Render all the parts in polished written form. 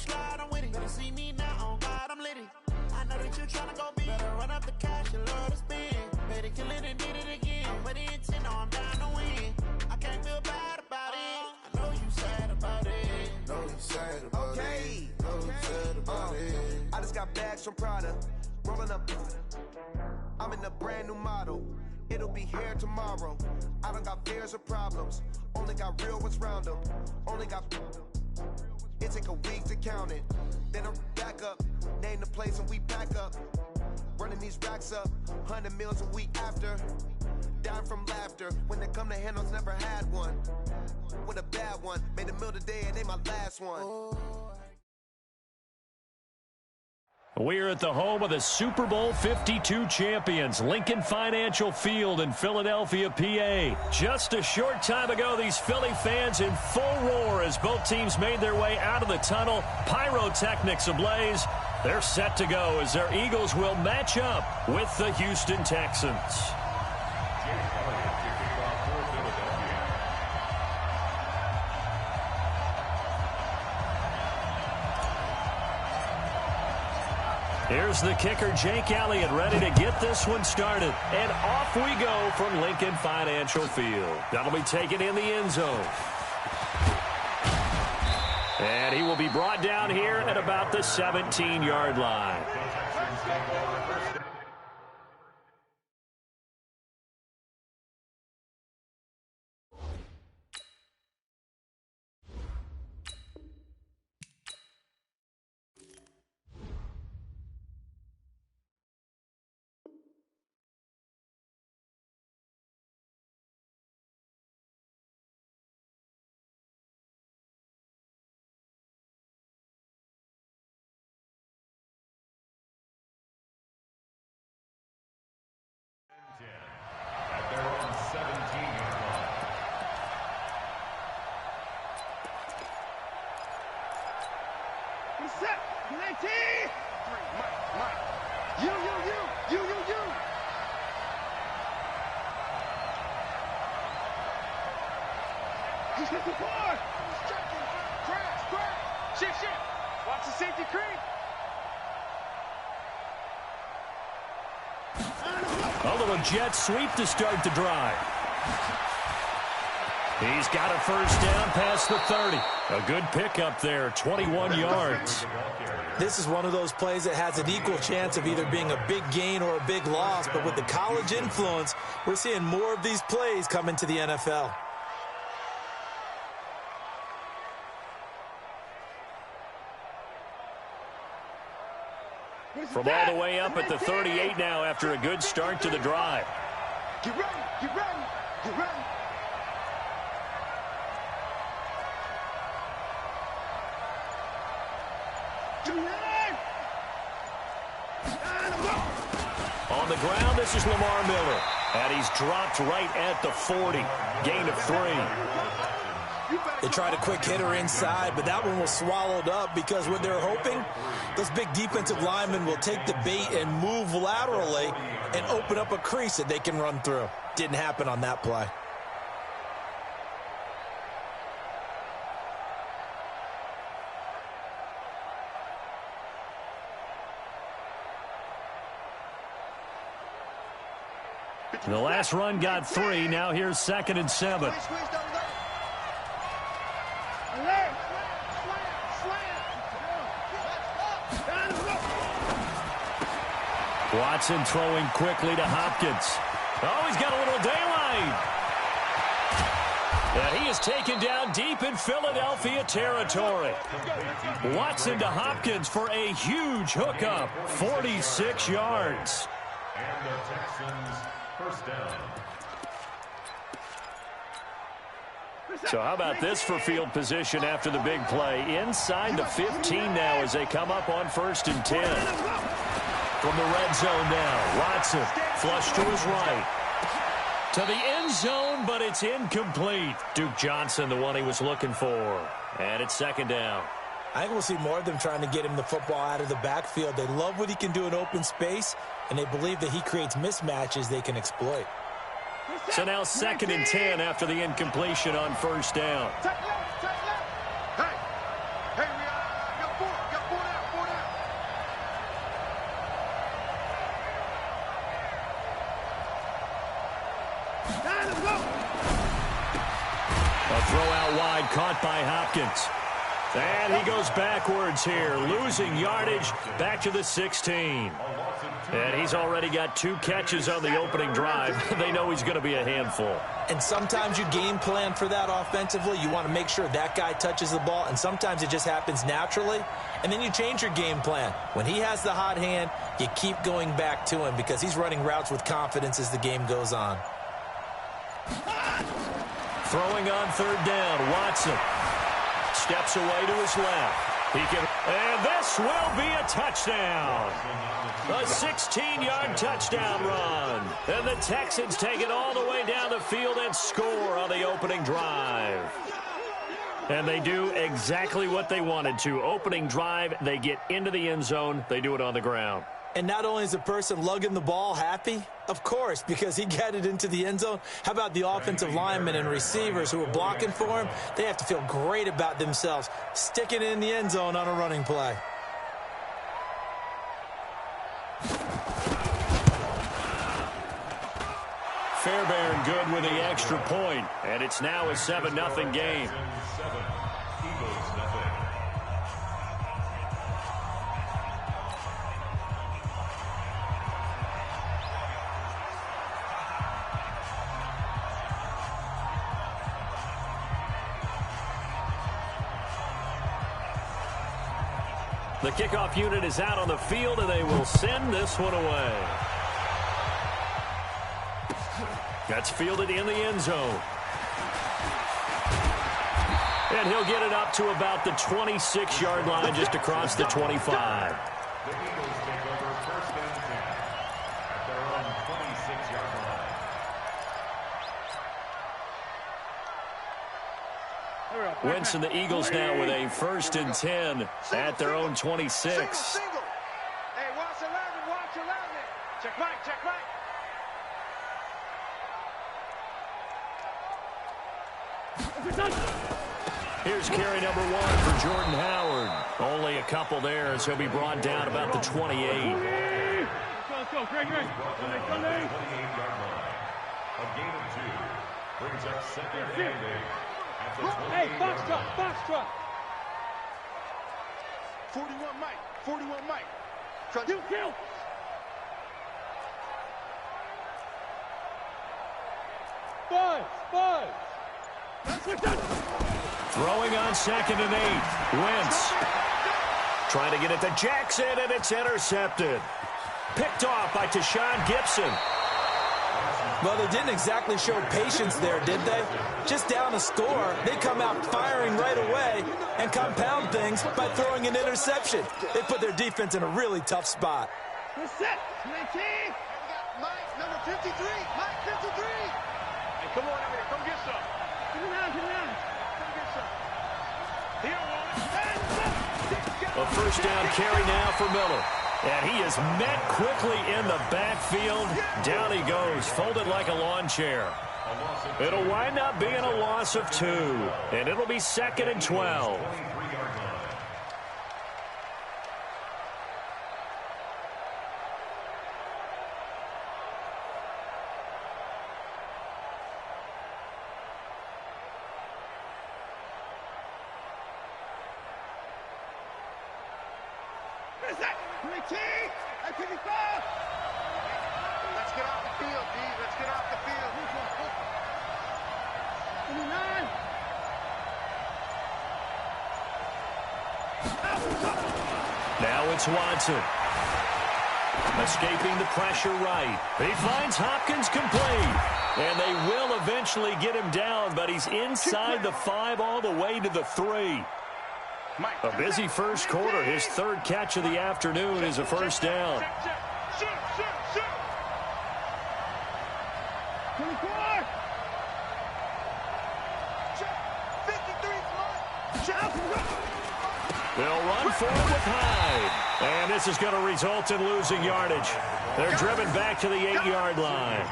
slide, I'm with it. Better see me now, oh God, I'm litty. I know that you tryna go big. Better run up the cash, you love to spend. Better kill it and did it again. But the intent, no, I'm down to win. I can't feel bad about it. I know you sad about it. Know you sad about it. Know you sad about it. I just got bags from Prada. Rolling up. I'm in a brand new model. It'll be here tomorrow. I don't got fears or problems. Only got real ones round them. Only got. It take a week to count it. Then I'm back up. Name the place and we back up. Running these racks up. 100 meals a week after. Dying from laughter. When they come to handles, never had one. With a bad one. Made a meal today and they my last one. We're at the home of the Super Bowl 52 champions, Lincoln Financial Field in Philadelphia, PA. Just a short time ago, these Philly fans in full roar as both teams made their way out of the tunnel. Pyrotechnics ablaze. They're set to go as their Eagles will match up with the Houston Texans. Here's the kicker, Jake Elliott, ready to get this one started. And off we go from Lincoln Financial Field. That'll be taken in the end zone. And he will be brought down here at about the 17-yard line. Watch the safety creep. A little jet sweep to start the drive. He's got a first down past the 30. A good pickup there, 21 yards. This is one of those plays that has an equal chance of either being a big gain or a big loss, but with the college influence, we're seeing more of these plays come into the NFL. From all the way up at the 38 now after a good start to the drive. Get ready, get ready, get ready. On the ground, this is Lamar Miller. And he's dropped right at the 40. Gain of 3. They tried a quick hitter inside, but that one was swallowed up because what they're hoping, those big defensive linemen will take the bait and move laterally and open up a crease that they can run through. Didn't happen on that play. The last run got 3. Now here's 2nd and 7. Watson throwing quickly to Hopkins. Oh, he's got a little daylight. And he is taken down deep in Philadelphia territory. Watson to Hopkins for a huge hookup. 46 yards. And the Texans first down. So how about this for field position after the big play? Inside the 15 now as they come up on 1st and 10. From the red zone now, Watson flush to his right. To the end zone, but it's incomplete. Duke Johnson, the one he was looking for. And it's 2nd down. I think we'll see more of them trying to get him the football out of the backfield. They love what he can do in open space, and they believe that he creates mismatches they can exploit. So now 2nd and 10 after the incompletion on 1st down. Hey, we got 4. A throw out wide, caught by Hopkins. And he goes backwards here, losing yardage back to the 16. And he's already got 2 catches on the opening drive. They know he's going to be a handful. And sometimes you game plan for that offensively. You want to make sure that guy touches the ball, and sometimes it just happens naturally. And then you change your game plan. When he has the hot hand, you keep going back to him because he's running routes with confidence as the game goes on. Throwing on 3rd down, Watson steps away to his left. And this will be a touchdown. A 16-yard touchdown run. And the Texans take it all the way down the field and score on the opening drive. And they do exactly what they wanted to. Opening drive, they get into the end zone. They do it on the ground. And not only is the person lugging the ball happy, of course, because he got it into the end zone. How about the offensive linemen and receivers who are blocking for him? They have to feel great about themselves, sticking it in the end zone on a running play. Fairbairn good with the extra point, and it's now a 7-0 game. The kickoff unit is out on the field, and they will send this one away. That's fielded in the end zone. And he'll get it up to about the 26-yard line, just across the 25. The Eagles take over 1st and 10 at their own 26-yard line. Wentz and the Eagles now with a 1st and 10 at their own 26. Hey, watch 11, watch 11. Check Mike, check Mike. Here's carry number 1 for Jordan Howard. Only a couple there, so he'll be brought down about the 28. Let's go, Greg. 28-yard line. A gain of 2 brings up 2nd and 8 at the 28-yard Hey, box line. truck. 41 Mike. Kill. Five. Throwing on 2nd and 8. Wentz trying to get it to Jackson, and it's intercepted. Picked off by Tashawn Gibson. Well, they didn't exactly show patience there, did they? Just down a score, they come out firing right away and compound things by throwing an interception. They put their defense in a really tough spot. Set. 19. Mike, number 53. Mike, 53. Hey, come on, Emily. Come get some. Come on. Come get some. Here, A 1st down carry now for Miller. And he is met quickly in the backfield. Down he goes, folded like a lawn chair. It'll wind up being a loss of 2. And it'll be 2nd and 12. Let's get off the field, D. Let's get off the field. 29. Now it's Watson. Escaping the pressure right. He finds Hopkins complete. And they will eventually get him down, but he's inside the 5 all the way to the 3. A busy first quarter. His 3rd catch of the afternoon is a 1st down. Shoot. 24. 53. They'll run for it with Hyde. And this is going to result in losing yardage. They're driven back to the 8-yard line.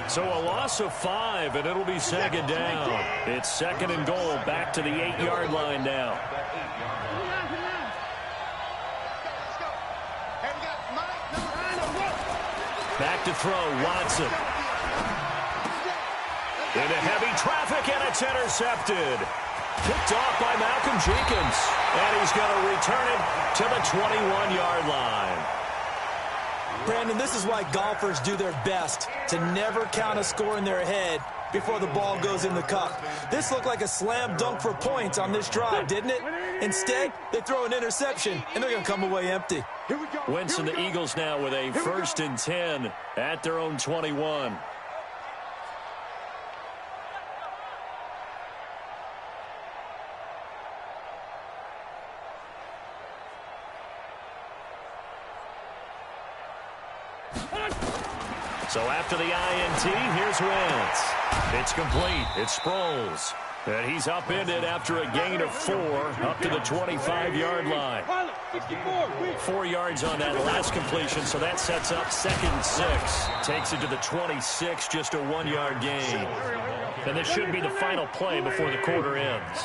So a loss of 5, and it'll be 2nd down. It's 2nd and goal, back to the 8-yard line now. Back to throw, Watson. Into heavy traffic, and it's intercepted. Picked off by Malcolm Jenkins. And he's going to return it to the 21-yard line. Brandon, this is why golfers do their best to never count a score in their head before the ball goes in the cup. This looked like a slam dunk for points on this drive, didn't it? Instead, they throw an interception, and they're going to come away empty. Wentz and the Eagles now with a 1st and 10 at their own 21. So after the INT, here's Wentz. It's complete. It's Sproles. And he's upended after a gain of 4 up to the 25-yard line. 4 yards on that last completion, so that sets up 2nd and 6. Takes it to the 26, just a 1-yard gain. And this should be the final play before the quarter ends.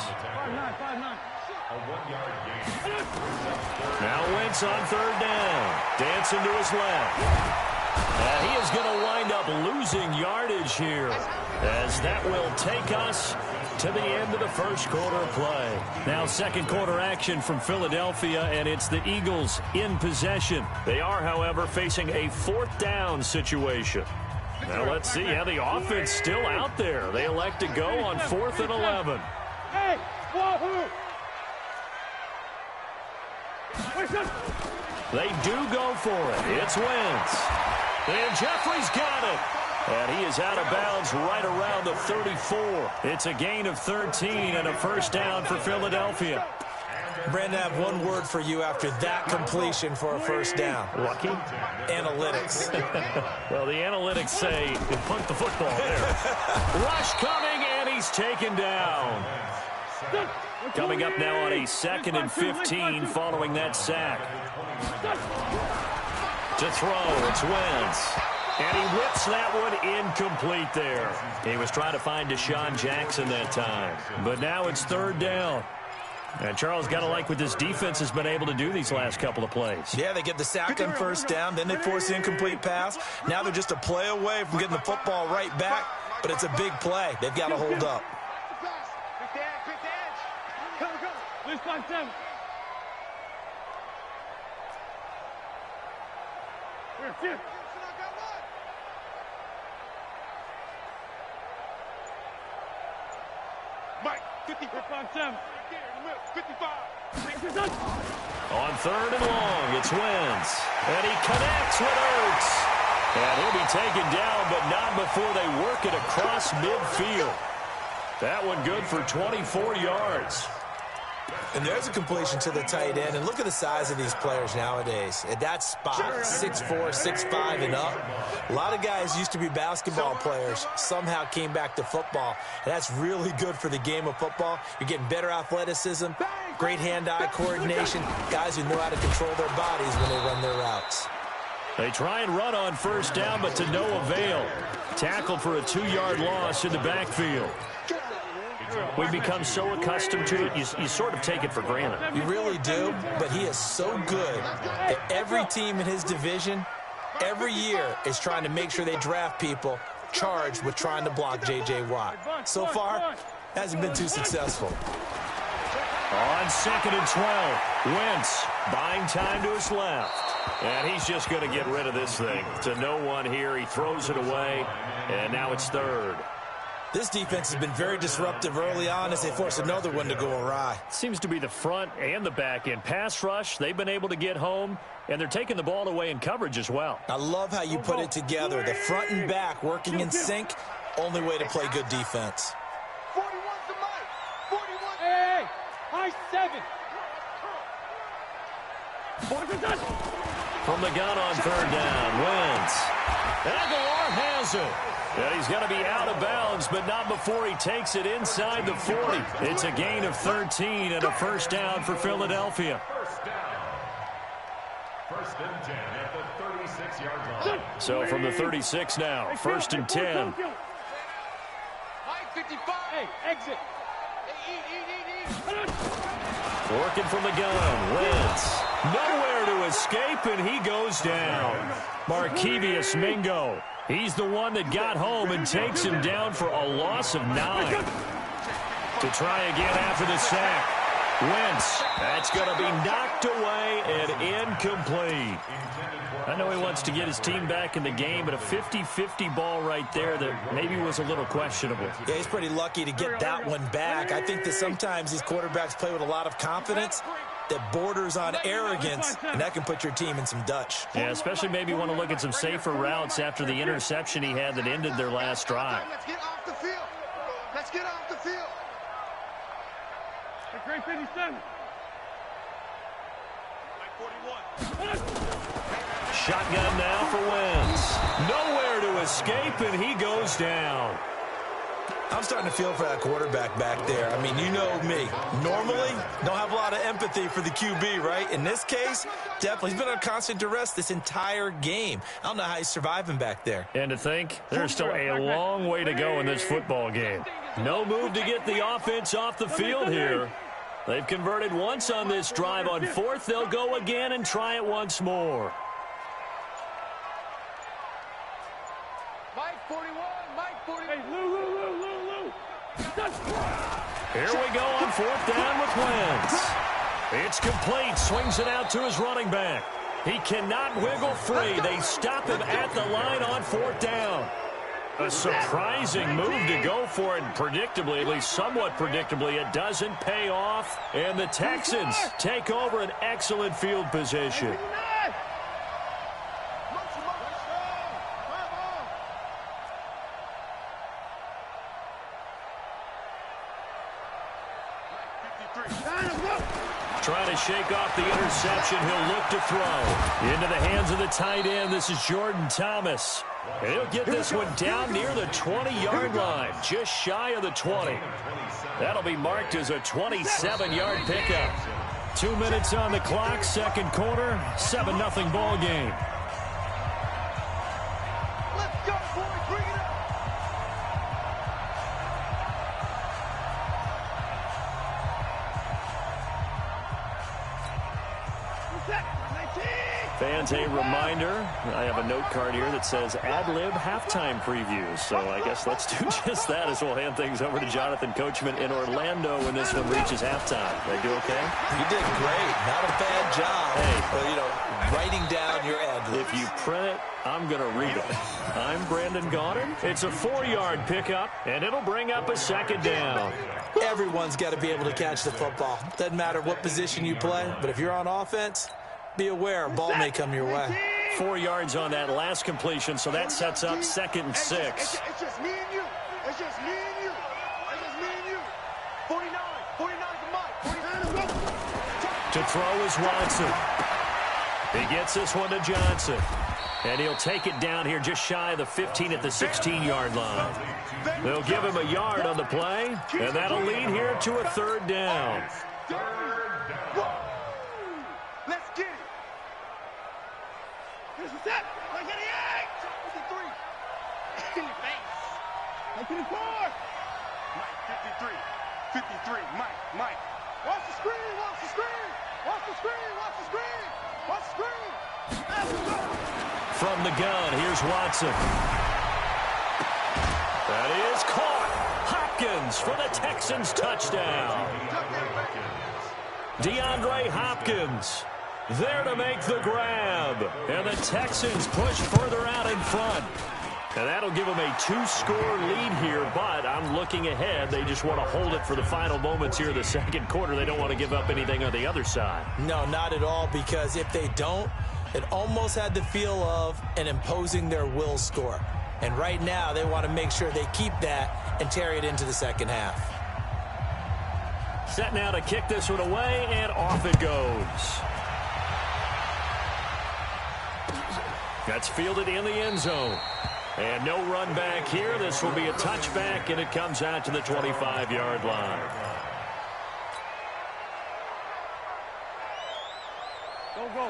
Now Wentz on 3rd down. Dancing to his left. And he is going to wind up losing yardage here, as that will take us to the end of the first quarter of play. Now 2nd quarter action from Philadelphia, and it's the Eagles in possession. They are, however, facing a 4th down situation. Now let's see how the offense still out there. They elect to go on 4th and 11. Hey, wahoo! They do go for it. It's Wentz. And Jeffrey's got it. And he is out of bounds right around the 34. It's a gain of 13 and a 1st down for Philadelphia. Brandon, I have one word for you after that completion for a 1st down. Lucky? Analytics. Well, the analytics say punt the football there. Rush coming, and he's taken down. Coming up now on a 2nd and 15 following that sack. To throw, it's Wentz. And he whips that one incomplete there. He was trying to find Deshaun Jackson that time. But now it's 3rd down. And Charles, got to like what this defense has been able to do these last couple of plays. Yeah, they get the sack on 1st down, then they force the incomplete pass. Now they're just a play away from getting the football right back, but it's a big play. They've got to hold up. Mike, 55. On 3rd and long, it's Wentz. And he connects with Ertz. And he'll be taken down, but not before they work it across midfield. That one good for 24 yards. And there's a completion to the tight end. And look at the size of these players nowadays. At that spot, 6'4", 6'5", and up. A lot of guys used to be basketball players, somehow came back to football. And that's really good for the game of football. You're getting better athleticism, great hand-eye coordination, guys who know how to control their bodies when they run their routes. They try and run on 1st down, but to no avail. Tackled for a 2-yard loss in the backfield. We've become so accustomed to it, you sort of take it for granted. You really do, but he is so good that every team in his division, every year, is trying to make sure they draft people charged with trying to block J.J. Watt. So far, hasn't been too successful. On 2nd and 12, Wentz buying time to his left. And he's just going to get rid of this thing. To no one here, he throws it away, and now it's 3rd. This defense has been very disruptive early on as they force another one to go awry. Seems to be the front and the back end. Pass rush, they've been able to get home, and they're taking the ball away in coverage as well. I love how you put it together. The front and back working in sync, only way to play good defense. 41 to Mike. 41. Hey, high 7. From the gun on 3rd down, Wentz. Aguilar has it. And he's going to be out of bounds, but not before he takes it inside the 40. It's a gain of 13 and a 1st down for Philadelphia. 1st and 10 at the 36-yard line. So from the 36 now, 1st and 10. Mike 55. Hey, exit. Working from the gun, Wentz. Nowhere to escape, and he goes down. Markevious Mingo He's the one that got home and takes him down for a loss of 9. To try again after the sack. Wentz, that's going to be knocked away and incomplete. I know he wants to get his team back in the game, but a 50-50 ball right there that maybe was a little questionable. Yeah, he's pretty lucky to get that one back. I think that sometimes these quarterbacks play with a lot of confidence that borders on arrogance, and that can put your team in some Dutch. Yeah, especially maybe want to look at some safer routes after the interception he had that ended their last drive. Let's get off the field. Let's get off the field. Great 57. Shotgun now for Wentz. Nowhere to escape, and he goes down. I'm starting to feel for that quarterback back there. I mean, you know me. Normally, don't have a lot of empathy for the QB, right? In this case, definitely. He's been on constant duress this entire game. I don't know how he's surviving back there. And to think, there's still a long way to go in this football game. No move to get the offense off the field here. They've converted once on this drive. On 4th, they'll go again and try it once more. Mike 41, Mike 41. Hey, Lou. Here we go on 4th down with Wentz. It's complete. Swings it out to his running back. He cannot wiggle free. They stop him at the line on 4th down. A surprising move to go for it, and predictably, at least somewhat predictably, it doesn't pay off. And the Texans take over an excellent field position. Trying to shake off the interception. He'll look to throw. Into the hands of the tight end. This is Jordan Thomas. And he'll get this one down near the 20-yard line, just shy of the 20. That'll be marked as a 27-yard pickup. 2 minutes on the clock, second quarter, 7-0 ball game. Let's go, boys. Bring it up. Fans, a reminder, I have a note card here that says ad-lib halftime previews. So I guess let's do just that as we'll hand things over to Jonathan Coachman in Orlando when this one reaches halftime. They do okay? You did great. Not a bad job. Hey. But, you know, writing down your ad-libs. If you print it, I'm going to read it. I'm Brandon Gaudin. It's a 4-yard pickup, and it'll bring up a second down. Everyone's got to be able to catch the football. Doesn't matter what position you play, but if you're on offense, be aware a ball may come your way. 4 yards on that last completion, so that sets up 2nd and 6. It's just me and you. It's just me and you. It's just me and you. 49 to Mike. 49 To throw is Watson. He gets this one to Johnson. And he'll take it down here just shy of the 15 at the 16-yard line. They'll give him a yard on the play, and that'll lead here to a 3rd down. Let's get it. Here's the set. I get it. 53. In your face. 54. Mike, 53. Mike. Watch the screen. Watch the screen. Watch the screen. Watch the screen. Watch the screen. From the gun, here's Watson. That is caught. Hopkins for the Texans touchdown. DeAndre Hopkins there to make the grab. And the Texans push further out in front. And that'll give them a 2-score lead here, but I'm looking ahead. They just want to hold it for the final moments here of the second quarter. They don't want to give up anything on the other side. No, not at all, because if they don't, it almost had the feel of an imposing their will score. And right now, they want to make sure they keep that and carry it into the second half. Set now to kick this one away, and off it goes. That's fielded in the end zone. And no run back here. This will be a touchback, and it comes out to the 25-yard line.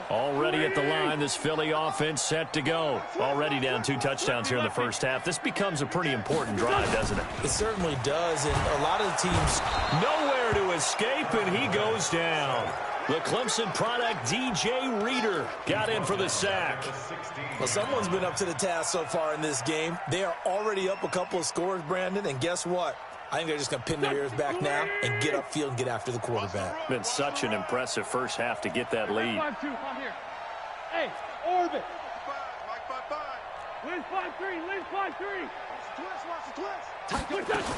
Already at the line, this Philly offense set to go. Already down 2 touchdowns here in the first half. This becomes a pretty important drive, doesn't it? It certainly does, and a lot of the teams... Nowhere to escape, and he goes down. The Clemson product, DJ Reader, got in for the sack. Well, someone's been up to the task so far in this game. They are already up a couple of scores, Brandon, and guess what? I think they're just going to pin their ears back now and get upfield and get after the quarterback. Been such an impressive first half to get that lead. 5-2, come here. Hey, orbit. Lynch 5-3, Lynch 5-3. Watch the twist.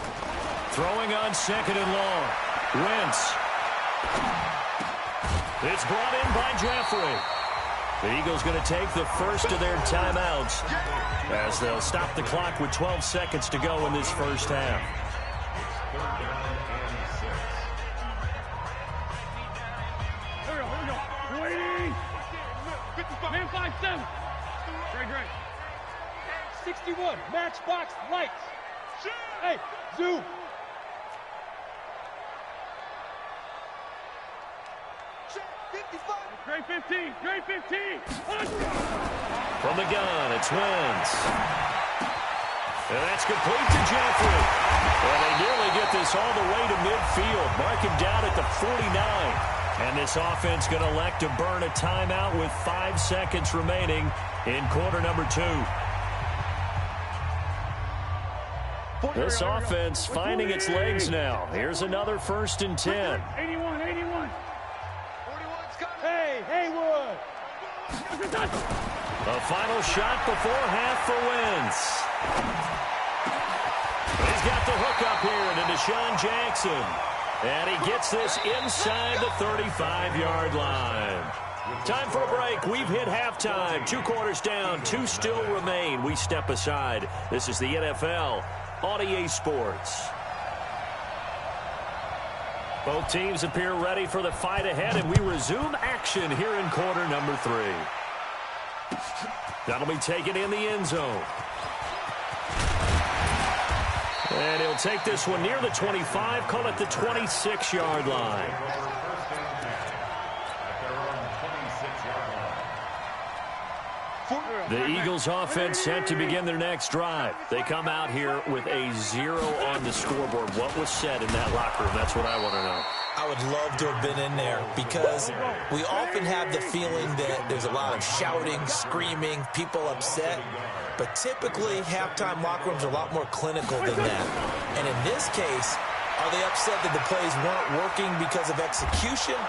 Throwing on second and long. Wentz. It's brought in by Jeffrey. The Eagles going to take the first of their timeouts as they'll stop the clock with 12 seconds to go in this first half. Here we go. Waiting. Man 5-7. Great. 61. Matchbox lights. Hey, zoom. Great 15. Great 15. From the gun, it's Wentz. And that's complete to Jeffrey. And they nearly get this all the way to midfield. Mark him down at the 49. And this offense going to elect to burn a timeout with 5 seconds remaining in quarter number 2. This offense finding its legs now. Here's another 1st and 10. 81. Hey, Haywood. A final shot before half for Wentz. He's got the hook up here to Deshaun Jackson. And he gets this inside the 35-yard line. Time for a break. We've hit halftime. 2 quarters down. 2 still remain. We step aside. This is the NFL on EA Sports. Both teams appear ready for the fight ahead, and we resume action here in quarter number 3. That'll be taken in the end zone. And he'll take this one near the 25, call it the 26-yard line. The Eagles offense set to begin their next drive. They come out here with a 0 on the scoreboard. What was said in that locker room? That's what I want to know. I would love to have been in there because we often have the feeling that there's a lot of shouting, screaming, people upset. But typically, halftime locker rooms are a lot more clinical than that. And in this case, are they upset that the plays weren't working because of execution?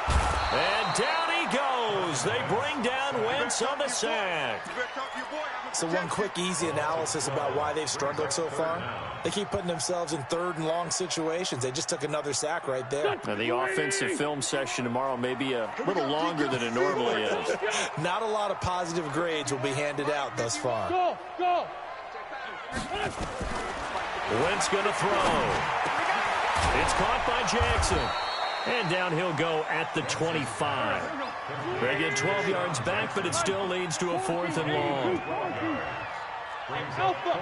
And down he goes. They bring down Wentz on the sack. So one quick, easy analysis about why they've struggled so far. They keep putting themselves in 3rd and long situations. They just took another sack right there. And the offensive film session tomorrow may be a little longer than it normally is. Not a lot of positive grades will be handed out thus far. Go. Wentz going to throw. It's caught by Jackson. And down he'll go at the 25. They get 12 yards back, but it still leads to a 4th and long. Alpha.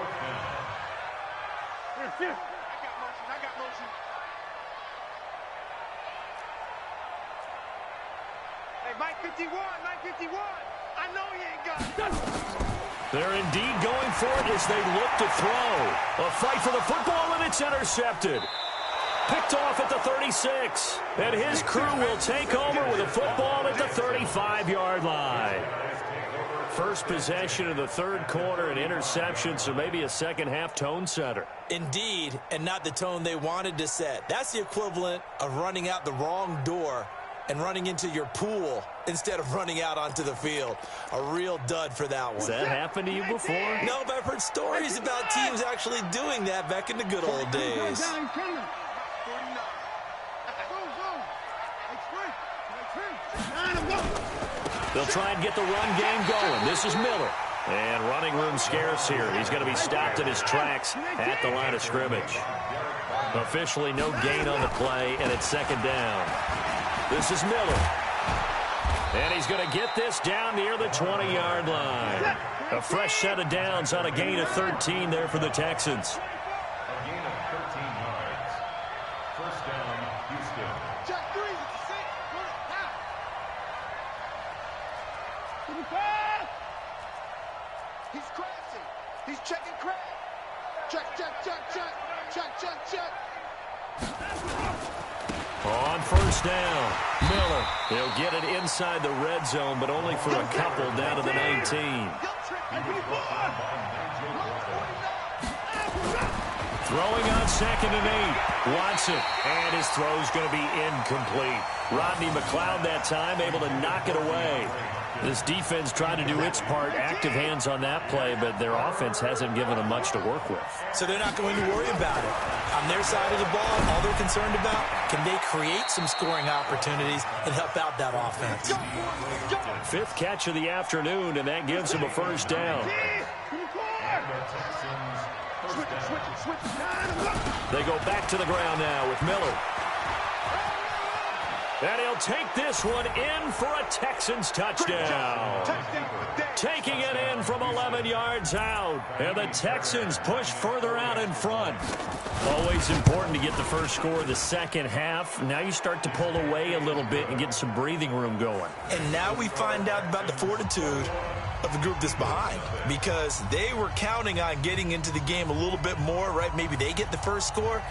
Hey, Mike 51. I know he ain't got it. They're indeed going for it as they look to throw. A fight for the football, and it's intercepted. Picked off at the 36. And his crew will take over with a football at the 35-yard line. First possession of the 3rd quarter, an interception, so maybe a second-half tone setter. Indeed, and not the tone they wanted to set. That's the equivalent of running out the wrong door and running into your pool instead of running out onto the field. A real dud for that one. Has that happened to you before? No, but I've heard stories about teams actually doing that back in the good old days. They'll try and get the run game going. This is Miller. And running room scarce here. He's going to be stopped in his tracks at the line of scrimmage. Officially no gain on the play, and it's 2nd down. This is Miller. And he's going to get this down near the 20-yard line. A fresh set of downs on a gain of 13 there for the Texans. A gain of 13 yards. First down, Houston. Check 3. He's crashing. He's checking crash. Check. On 1st first down. Miller, he'll get it inside the red zone, but only for a couple down to the 19. Throwing on 2nd and 8. Watson, and his throw's going to be incomplete. Rodney McLeod that time able to knock it away. This defense trying to do its part, active hands on that play, but their offense hasn't given them much to work with. So they're not going to worry about it. On their side of the ball, all they're concerned about, can they create some scoring opportunities and help out that offense? 5th catch of the afternoon, and that gives them a first down. They go back to the ground now with Miller. And he'll take this one in for a Texans touchdown. Taking it in from 11 yards out. And the Texans push further out in front. Always important to get the first score of the second half. Now you start to pull away a little bit and get some breathing room going. And now we find out about the fortitude of the group that's behind, because they were counting on getting into the game a little bit more, right? Maybe they get the first score.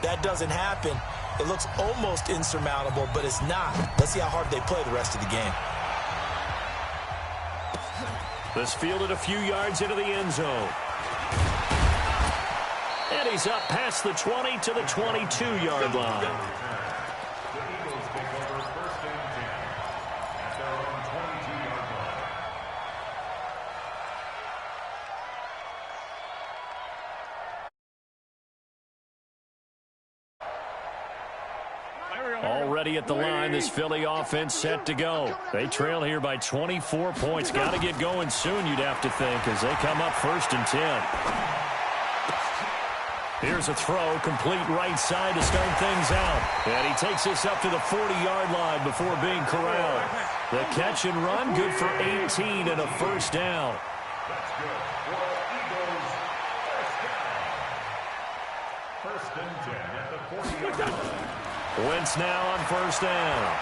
That doesn't happen. It looks almost insurmountable, but it's not. Let's see how hard they play the rest of the game. This fielded a few yards into the end zone. And he's up past the 20 to the 22-yard line. Already at the line, this Philly offense set to go. They trail here by 24 points. Got to get going soon, you'd have to think, as they come up 1st and 10. Here's a throw, complete right side to start things out. And he takes this up to the 40-yard line before being corralled. The catch and run, good for 18 and a first down. That's good for Eagles. First and 10 at the 40-yard line. Wentz now on first down.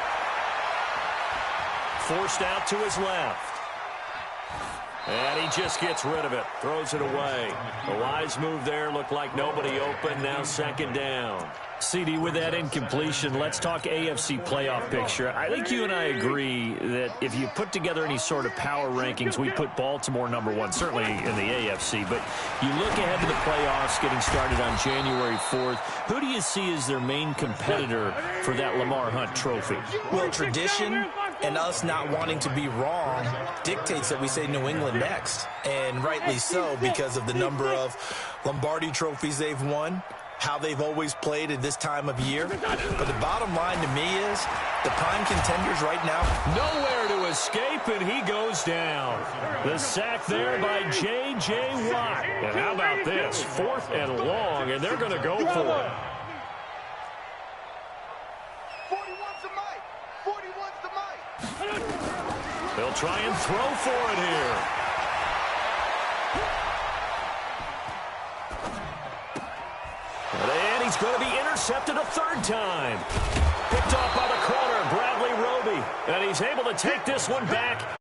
Forced out to his left. And he just gets rid of it. Throws it away. A wise move there. Looked like nobody open. Now 2nd down. CD, with that incompletion, let's talk AFC playoff picture. I think you and I agree that if you put together any sort of power rankings, we put Baltimore #1, certainly in the AFC. But you look ahead to the playoffs getting started on January 4th. Who do you see as their main competitor for that Lamar Hunt trophy? Well, tradition and us not wanting to be wrong dictates that we say New England next. And rightly so, because of the number of Lombardi trophies they've won, how they've always played at this time of year. But the bottom line to me is the prime contenders right now, nowhere to escape, and he goes down. The sack there by J.J. Watt. And how about this? 4th and long, and they're going to go for it. 41's the mic. 41's the mic. They'll try and throw for it here. And he's going to be intercepted a 3rd time. Picked off by the corner, Bradley Roby. And he's able to take this one back